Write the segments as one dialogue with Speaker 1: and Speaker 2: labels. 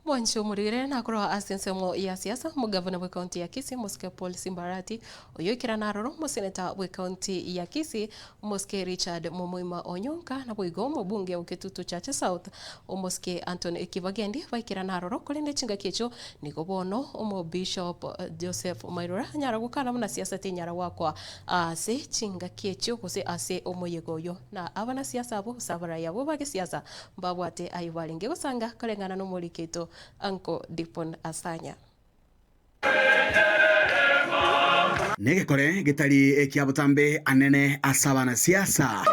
Speaker 1: Mwancho murire na kuro asensemo ya siasa mugavana wa kaunti ya Kisii Muske Paul Simbarati oyokira naroro museneta wa kaunti ya Kisii Muske Richard Mumoima Onyonka na bwigo mubunge wa Kitutu Chache South Muske Anthony Kibagendi vaikira naroro kulinde chinga kecho niko bono umo Bishop Joseph Mairora nyara gukana muna siasa te nyara wakwa ase chinga kecho kose ase omoyegoyo na abana siasa abo sabara yabo bage siasa mbabwate ayibalinge gusanga kalengana no moliketo Anko Dipon Asanya.
Speaker 2: Nege kore gitari kia butambe anene asabana siasa.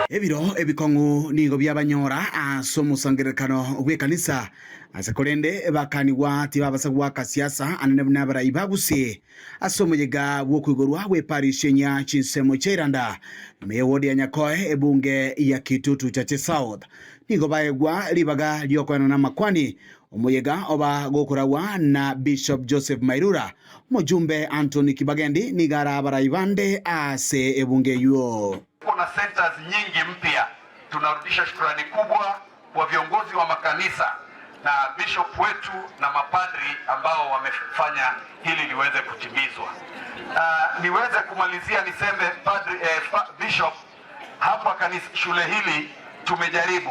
Speaker 2: Ebiro ebikongu nigo byabanyora asomusangirekano gwekanisa asakorende bakaniwa tibabasagwa ka siasa anene bnabara ibaguse asomuyega bwokwigorwa we parishenya chinsemo cheranda mewodi ya Nyakoe ebunge ya Kitutu Chache South nigo baegwa libaga lyokwana na makwani omuyega oba gokurawa na Bishop Joseph Mairora mujumbe Anthony Kibagendi nigara baraibande ase ebunge yuo.
Speaker 3: Kuna centers nyingi mpya. Tunarudisha shukrani kubwa kwa viongozi wa makanisa na bishop wetu na mapadri ambao wamefanya hili liweze kutimizwa. Niweze kumalizia niseme bishop, hapa kanisa shule hili tumejaribu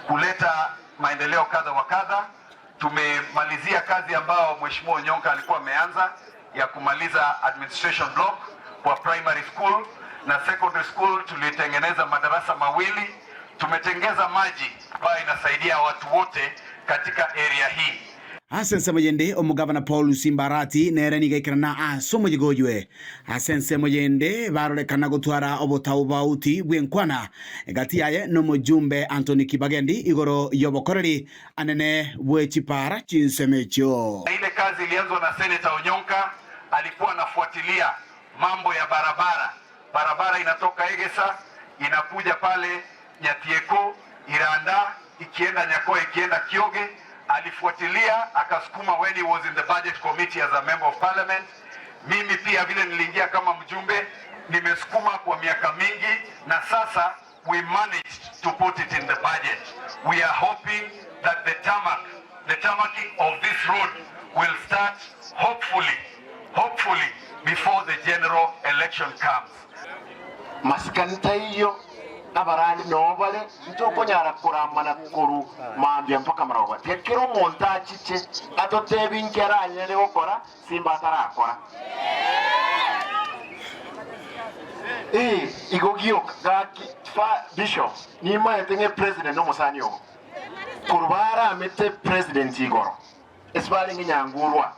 Speaker 3: kuleta maendeleo kadha wa kadha. Tumemalizia kazi ambao Mheshimiwa Onyonka alikuwa ameanza ya kumaliza administration block kwa primary school na secondary school. Tulitengeneza madarasa mawili, tumetengeza maji ambayo inasaidia watu wote katika area hii.
Speaker 2: Asense mojende omugavana Paul Simbarati nereni gaikirana asomojigojwe asense mojende barolekana gutwara obotauti bwenkwana gati yaye no mujumbe Anthony Kibagendi igoro yobokoreri anene bwechipara chinsemecho.
Speaker 3: Ile kazi ilianzwa na Senator Onyonka, alikuwa anafuatilia mambo ya barabara inatoka Egesa inakuja pale Nyatieko Iranda ikienda Nyakoe ikienda Kioge. Alifuatilia akasukuma when he was in the budget committee as a member of parliament. Mimi pia vile niliingia kama mjumbe nimesukuma kwa miaka mingi na sasa we managed to put it in the budget. We are hoping that the tarmacking of this road will start hopefully before the general election comes.
Speaker 4: Masikanta iyo abarani nobale ntoko nyara kuramana kuru mambye mpaka marawa tekero monta chiche atotebi nkera nyene okora Simba tarakora igogio gaki fa bishop ni maetenge president no musanyo kurubara amete president igoro esbali nyangurwa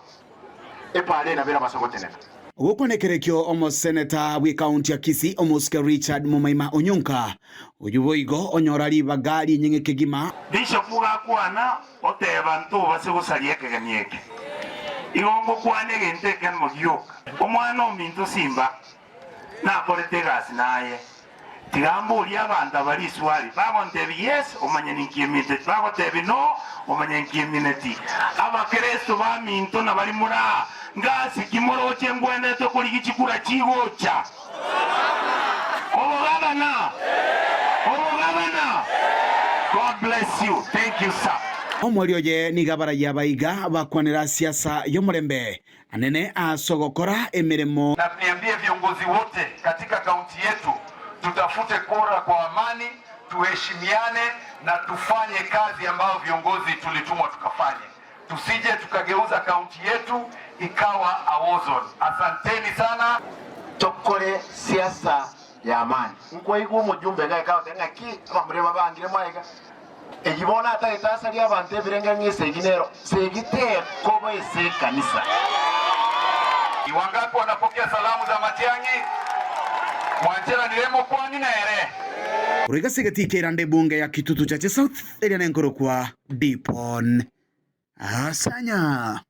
Speaker 4: epale na bera basogotenena
Speaker 2: Gukonekerekyo omo seneta wi county ya Kisii Muske Richard Mumoima Onyonka ujuboigo onyorari bagali nyenge kegima
Speaker 5: Bishop gakwana oteba ntu basigusalie keganyeke igongo kwane gente kan mogyoka omwana ominto Simba na korete gas naye tigambo uli abantu bali swali bagontebi yes omanye ninkimite bagotebi no omanye ninkimite abakristo baminto na bali mura ngasi kimoro chengwene to kuri kichikura chigocha obogabana God bless you. Thank you sir.
Speaker 2: Omwelioje ni gabara yabaiga bakwanira siasa yomurembe anene asogokora emiremo
Speaker 3: na niambie viongozi wote katika kaunti yetu tutafute kura kwa amani, tuheshimiane na tufanye kazi ambayo viongozi tulitumwa tukafanye. Tusije tukageuza kaunti yetu ikawa a war zone. Asanteni sana.
Speaker 4: Tokore siasa ya amani. Nkwa igu mujumbe ga kaunti ngaki bamureba bangire maiga. Ejibona atagitasa lya bante birenganye seginero. Segite kobo ese kanisa.
Speaker 3: Iwangapi wanapokea salamu za Matiang'i? Mwanjera niremo kwani na ere.
Speaker 2: Kuriga segetike irande bunge ya Kitutu Chache South eliana nkoro kwa Dipon Asanya.